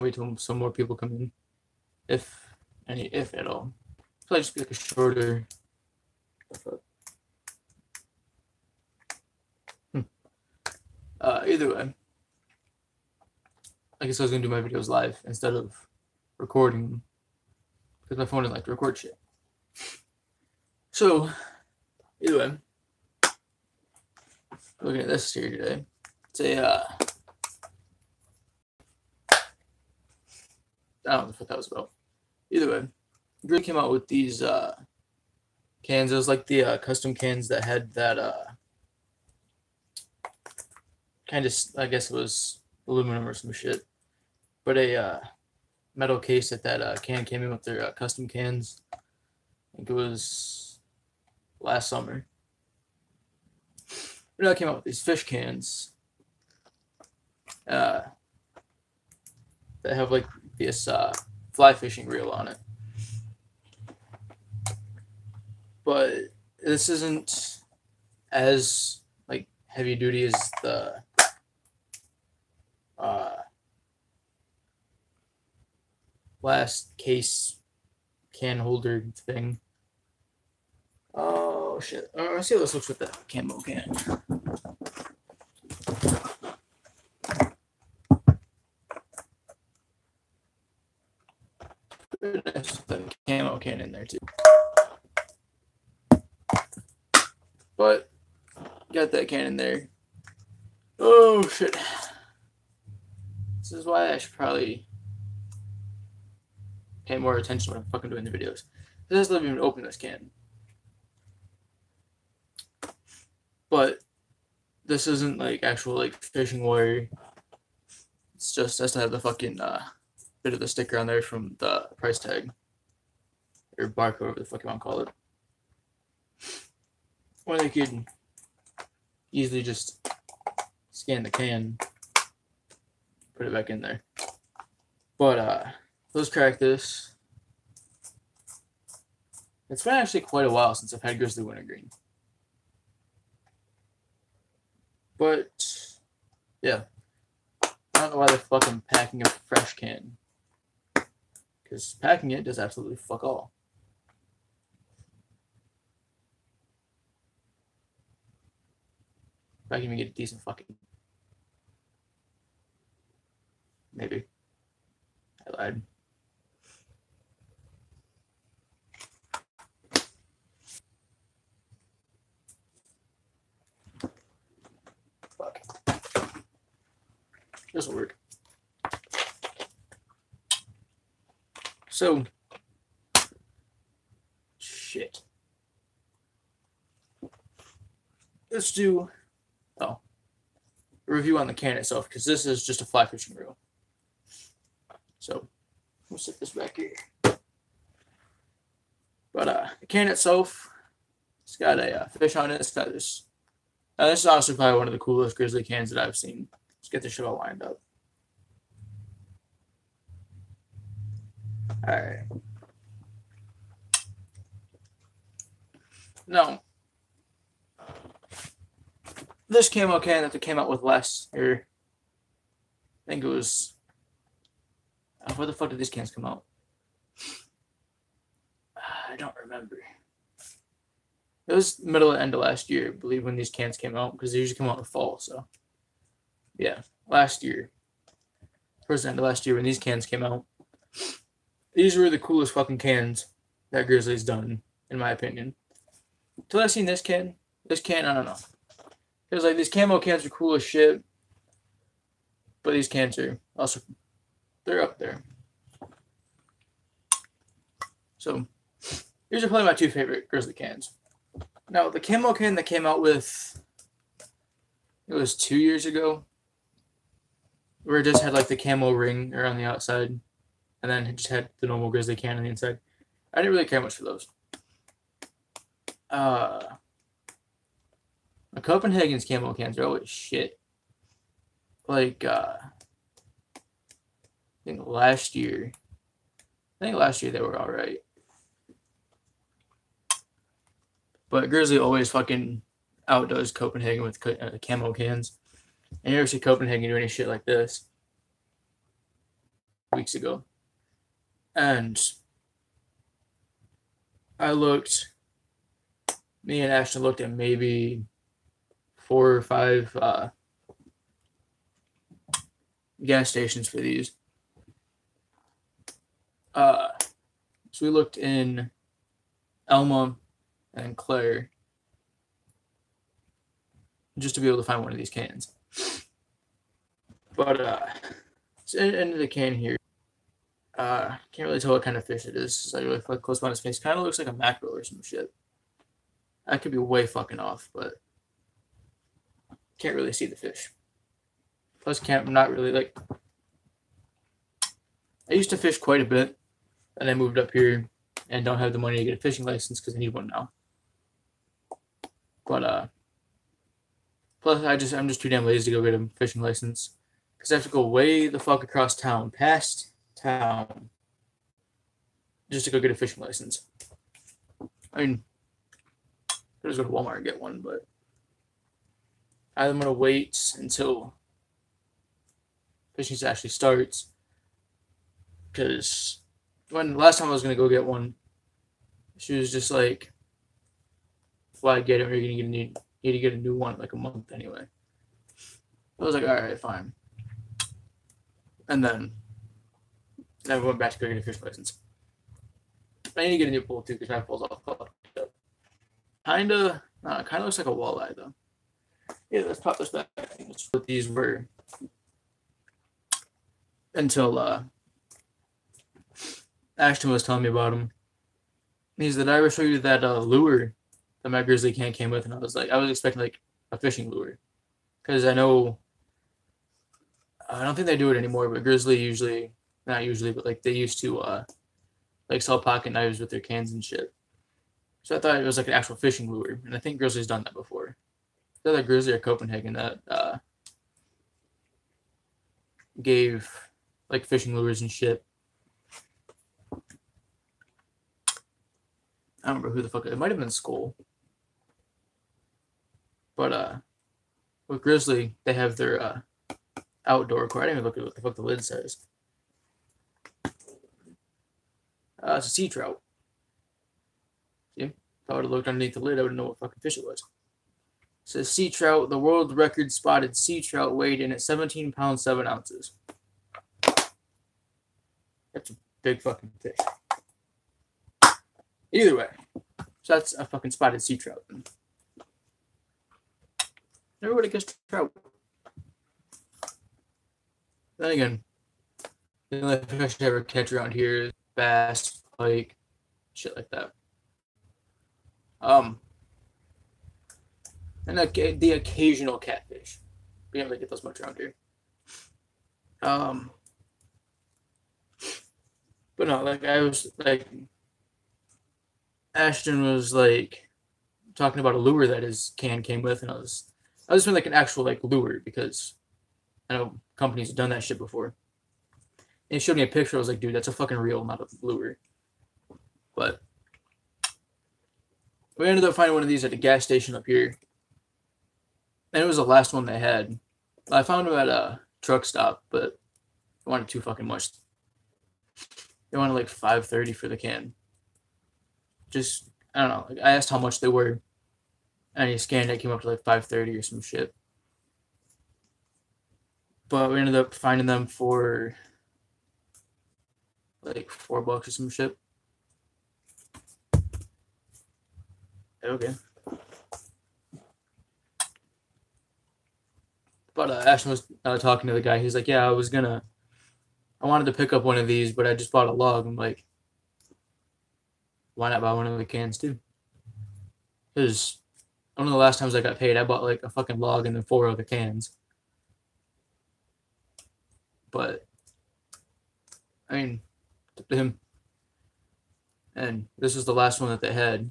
Wait till some more people come in, if at all. So I just be like a shorter. Either way, I guess I was gonna do my videos live instead of recording them because my phone didn't like to record shit. So either way, looking at this here today, it's a I don't know what that was about. Either way, Grizzly came out with these cans. It was like the custom cans that had that kind of, I guess it was aluminum or some shit, but a metal case that can came in with their custom cans. I think it was last summer. But now I came out with these fish cans that have like this fly fishing reel on it. But this isn't as like heavy duty as the last case can holder thing. Oh shit. Let's see how this looks with the camo can. There's the camo can in there too. But got that can in there. Oh shit. This is why I should probably pay more attention when I'm fucking doing the videos. This doesn't even open this can. But this isn't like actual like fishing wire. It's just has to have the fucking bit of the sticker on there from the price tag or barcode, whatever the fuck you want to call it. Or they could easily just scan the can, put it back in there. But let's crack this. It's been actually quite a while since I've had Grizzly Wintergreen. But yeah, I don't know why they're fucking packing a fresh can, because packing it does absolutely fuck all. If I can even get a decent fucking, maybe I lied. Fuck. This will work. So, shit. Let's do a review on the can itself, because this is just a fly fishing reel. So, we'll set this back here. But the can itself, it's got a fish on it. It's got this. This is honestly probably one of the coolest Grizzly cans that I've seen. Let's get this shit all lined up. Alright. Now, this camo can that they came out with last year, I think it was, where the fuck did these cans come out? I don't remember. It was middle and end of last year, I believe, when these cans came out, because they usually come out in the fall. So, yeah, last year, towards the end of last year when these cans came out. These were the coolest fucking cans that Grizzly's done, in my opinion. Until I seen this can, I don't know. It was like these camo cans are cool as shit, but these cans are also, they're up there. So, these are probably my two favorite Grizzly cans. Now, the camo can that came out with, it was 2 years ago, where it just had like the camo ring around the outside, and then it just had the normal Grizzly can on the inside. I didn't really care much for those. The Copenhagen's camo cans are always shit. Like, I think last year they were alright. But Grizzly always fucking outdoes Copenhagen with camo cans. And you ever see Copenhagen do any shit like this, weeks ago, and me and Ashton looked at maybe 4 or 5 gas stations for these. So we looked in Elma and Claire just to be able to find one of these cans. But it's in the can here. Can't really tell what kind of fish it is. It's like really close by his face. Kind of looks like a mackerel or some shit. I could be way fucking off, but can't really see the fish. Plus, not really like. I used to fish quite a bit, and I moved up here and don't have the money to get a fishing license because I need one now. But plus I'm just too damn lazy to go get a fishing license because I have to go way the fuck across town, past town, just to go get a fishing license. I mean, I just go to Walmart and get one, but I'm gonna wait until fishing actually starts. Because when last time I was gonna go get one, she was just like, "Why get it? You're gonna need to get a new one in like a month anyway." I was like, "All right, fine." And then I went back to go get a fish license. I need to get a new pole too because my pole's all fucked up. Kinda looks like a walleye though. Yeah, let's pop this back. That's what these were until Ashton was telling me about them. He said, "Did I ever show you that lure that my Grizzly Can came with?" And I was expecting like a fishing lure, because I don't think they do it anymore. But Grizzly usually, not usually, but like they used to like sell pocket knives with their cans and shit. So I thought it was like an actual fishing lure, and I think Grizzly's done that before. The other Grizzly or Copenhagen that gave like fishing lures and shit. I don't remember who the fuck it might have been Skull. But with Grizzly, they have their outdoor core. I didn't even look at what the fuck the lid says. It's a sea trout. See? If I would have looked underneath the lid, I would know what fucking fish it was. It says sea trout, the world record spotted sea trout weighed in at 17 pounds, 7 ounces. That's a big fucking fish. Either way, so that's a fucking spotted sea trout. Never would have guessed trout. Then again, the only fish I ever catch around here is bass, pike, shit like that. And the occasional catfish. We don't really get those much around here. But no, like I was like. Ashton was like talking about a lure that his can came with, and I was meant like an actual like lure because I know companies have done that shit before. And he showed me a picture. I was like, dude, that's a fucking reel, not a lure. But we ended up finding one of these at a gas station up here, and it was the last one they had. I found them at a truck stop, but they wanted too fucking much. They wanted like $5.30 for the can. Just, I don't know. Like, I asked how much they were, and he scanned it. Came up to like $5.30 or some shit. But we ended up finding them for like $4 or some shit. Okay. But Ashton was talking to the guy. He's like, "Yeah, I wanted to pick up one of these, but I just bought a log." I'm like, why not buy one of the cans too? Because one of the last times I got paid, I bought like a fucking log and then 4 other cans. But I mean, it's up to him. And this was the last one that they had.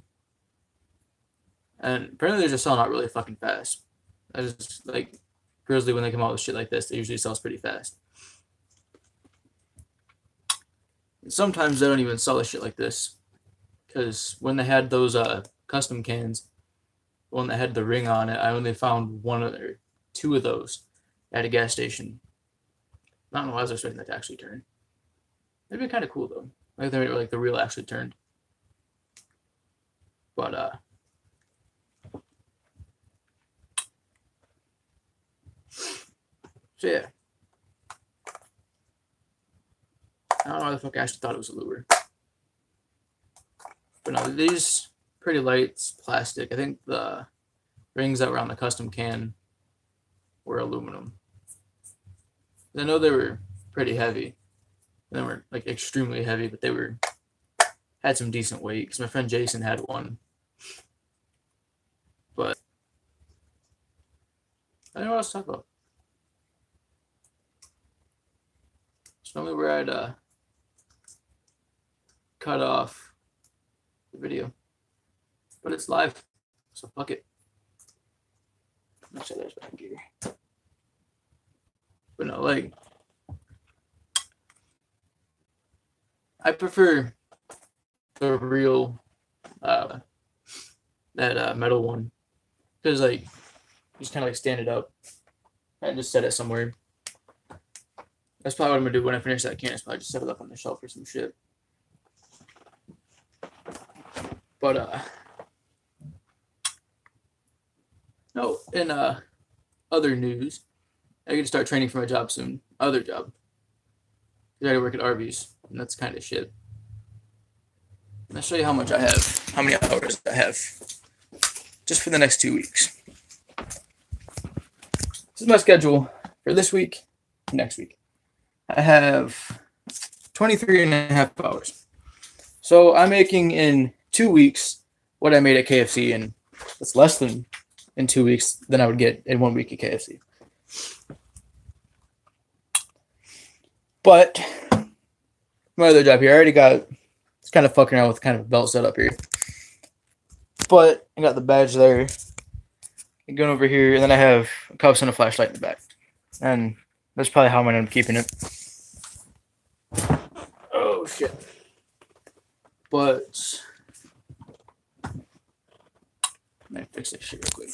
And apparently they're just selling out really fucking fast. I just like Grizzly, when they come out with shit like this, they usually sell pretty fast. And sometimes they don't even sell a shit like this. Because when they had those custom cans, the one that had the ring on it, I only found 1 or 2 of those at a gas station. I don't know why I was expecting that to actually turn. It'd be kind of cool though. Like the reel actually turned. But so yeah. I don't know why the fuck I actually thought it was a lure. But no, these pretty light. It's plastic. I think the rings that were on the custom can were aluminum. I know they were pretty heavy. They weren't like extremely heavy, but they had some decent weight. Because my friend Jason had one. But I don't know what else to talk about. It's normally where I'd cut off the video, but it's live, so fuck it. Make sure there's back here. But no, like, I prefer the real that metal one, because like you just kind of like stand it up and just set it somewhere. That's probably what I'm gonna do when I finish that can. Is probably just set it up on the shelf or some shit. But no, in other news, I get to start training for my job soon. Other job. I gotta work at Arby's, and that's kind of shit. I'll show you how much I have, how many hours I have, just for the next 2 weeks. This is my schedule for this week, next week. I have 23.5 hours. So I'm making in 2 weeks what I made at KFC, and it's less than in 2 weeks than I would get in 1 week at KFC. But my other job here, I already got, it's kind of fucking around with kind of a belt set up here. But I got the badge there. I'm going over here, and then I have cuffs and a flashlight in the back. And that's probably how I'm going to end up keeping it. Oh, shit. But let me fix this shit real quick.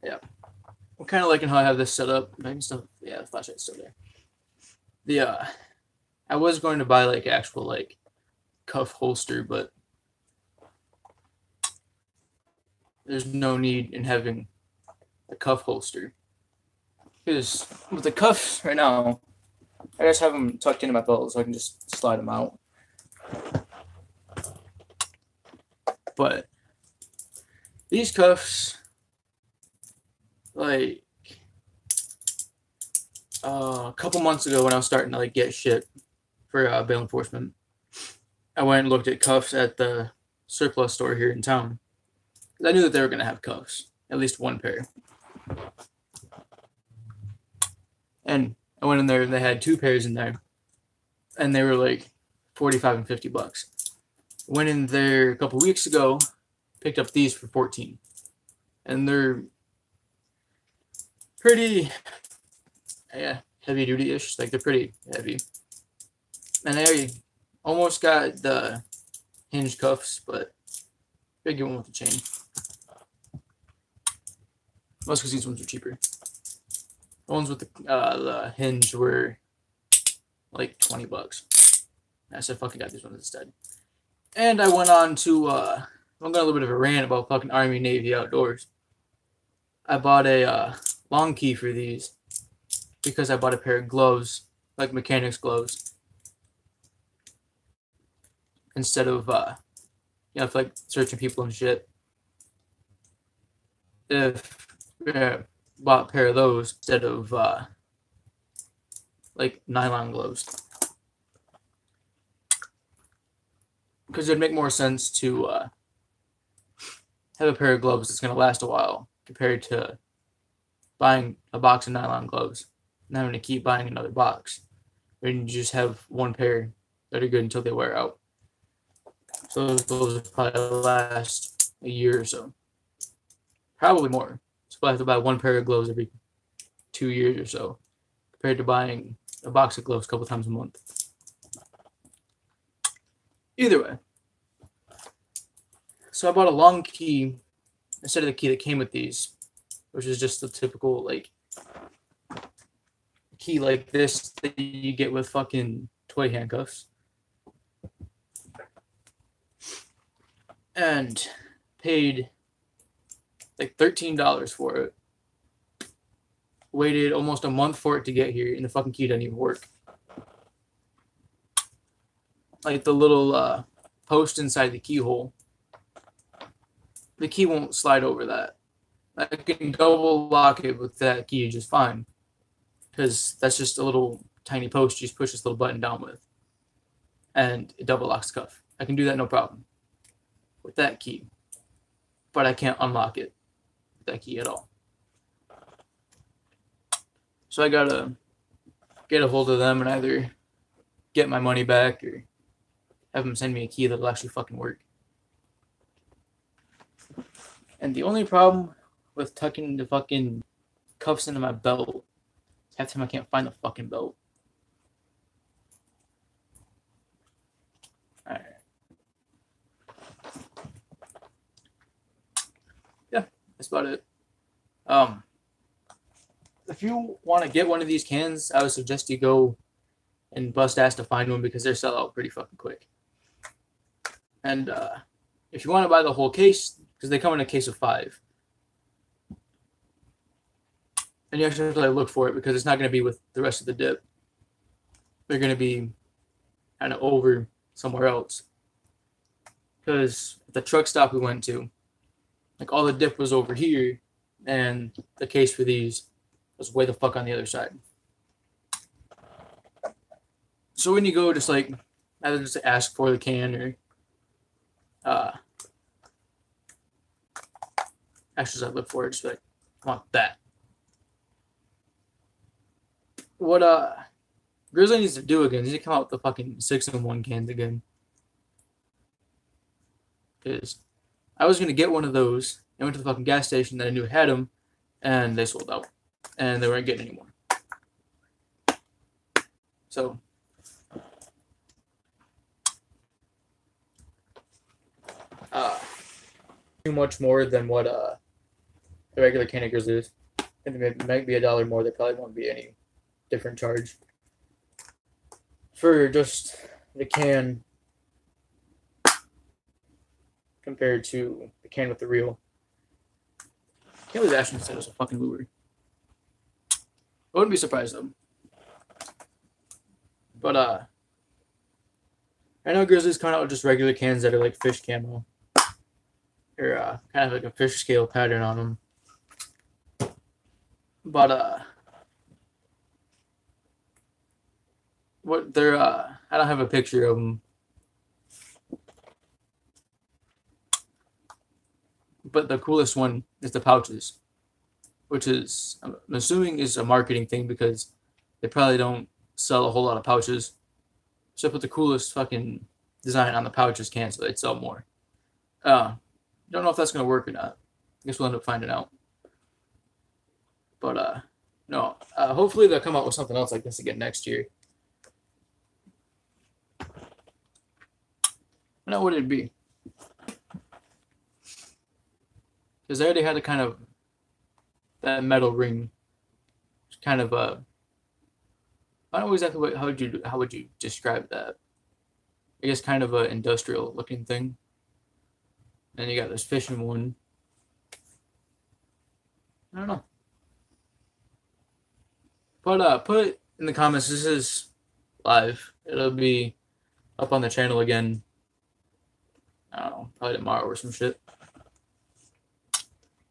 Yeah. I'm kind of liking how I have this set up. I can still, yeah, the flashlight's still there. I was going to buy like actual like cuff holster, but there's no need in having a cuff holster, because with the cuffs right now, I just have them tucked into my belt so I can just slide them out. But these cuffs, like a couple months ago when I was starting to like get shit for bail enforcement, I went and looked at cuffs at the surplus store here in town. I knew that they were going to have cuffs, at least one pair. And I went in there and they had 2 pairs in there, and they were like $45 and $50. Went in there a couple weeks ago, picked up these for $14, and they're pretty, yeah, heavy duty ish. Like they're pretty heavy, and I almost got the hinge cuffs, but I get one with the chain. Most because these ones are cheaper. The ones with the hinge were like $20. I said fucking got these ones instead. And I went on to I got a little bit of a rant about fucking Army Navy outdoors. I bought a long key for these because I bought a pair of gloves, like mechanics gloves, instead of you know, for like searching people and shit. If bought a pair of those instead of like nylon gloves, because it'd make more sense to have a pair of gloves that's going to last a while compared to buying a box of nylon gloves and having to keep buying another box. And you just have one pair that are good until they wear out. So those gloves will probably last a year or so, probably more. So I have to buy one pair of gloves every 2 years or so, compared to buying a box of gloves a couple times a month. Either way, so I bought a long key instead of the key that came with these, which is just the typical like key like this that you get with fucking toy handcuffs. And paid like $13 for it. Waited almost a month for it to get here, and the fucking key doesn't even work. Like the little post inside the keyhole, the key won't slide over that. I can double lock it with that key just fine, because that's just a little tiny post you just push this little button down with, and it double locks the cuff. I can do that no problem with that key, but I can't unlock it with that key at all. So I gotta get a hold of them and either get my money back or have them send me a key that'll actually fucking work. And the only problem with tucking the fucking cuffs into my belt is half the time I can't find the fucking belt. Alright. Yeah, that's about it. If you want to get one of these cans, I would suggest you go and bust ass to find one because they're sell out pretty fucking quick. And if you want to buy the whole case, because they come in a case of 5, and you actually have to like, look for it because it's not going to be with the rest of the dip. They're going to be kind of over somewhere else. Because at the truck stop we went to, like all the dip was over here, and the case for these was way the fuck on the other side. So when you go, just like either just ask for the can or actually, I look for it, just like I want that. What Grizzly needs to do again is to come out with the fucking 6-in-1 cans again. Because I was gonna get one of those. I went to the fucking gas station that I knew had them, and they sold out, and they weren't getting any more. So too much more than what the regular can of Grizzly is. I think it might be $1 more. There probably won't be any different charge for just the can compared to the can with the reel. I can't believe Ashton said it was a fucking lure. I wouldn't be surprised though. But I know Grizzly's coming out with just regular cans that are like fish camo. Or kind of like a fish scale pattern on them. But what they're I don't have a picture of them. But the coolest one is the pouches, which is I'm assuming is a marketing thing because they probably don't sell a whole lot of pouches. So I put the coolest fucking design on the pouches can so they'd sell more. Don't know if that's gonna work or not. I guess we'll end up finding out. But no, hopefully they'll come out with something else like this again next year. I don't know what it'd be. Because they already had a kind of that metal ring. Kind of I don't know exactly how would you describe that? I guess kind of a industrial looking thing. And you got this fishing one. I don't know. But put in the comments, this is live. It'll be up on the channel again. I don't know, probably tomorrow or some shit.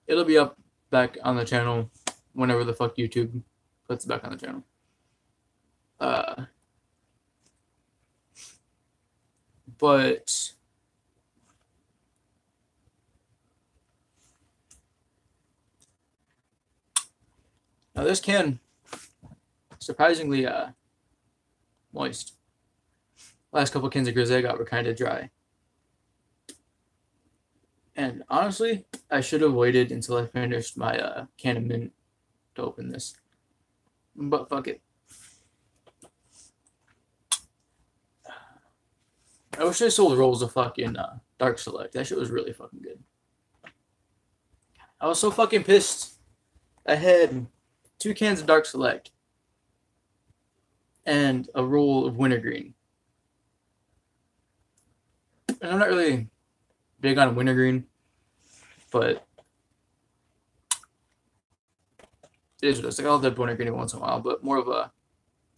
It'll be up back on the channel whenever the fuck YouTube puts it back on the channel. But now this can surprisingly moist. Last couple cans of Grizzly I got were kind of dry. And honestly, I should have waited until I finished my can of mint to open this. But fuck it. I wish I sold rolls of fucking Dark Select. That shit was really fucking good. I was so fucking pissed. I had 2 cans of Dark Select. and a roll of wintergreen. And I'm not really big on wintergreen, but it is what it is. Like, I'll dip wintergreen once in a while, but more of a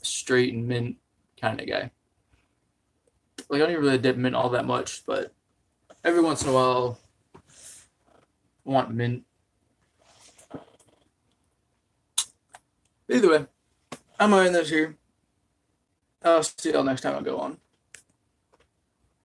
straight and mint kind of guy. Like, I don't even really dip mint all that much, but every once in a while, I want mint. Either way, I'm going to end this here. I'll see y'all next time I go on.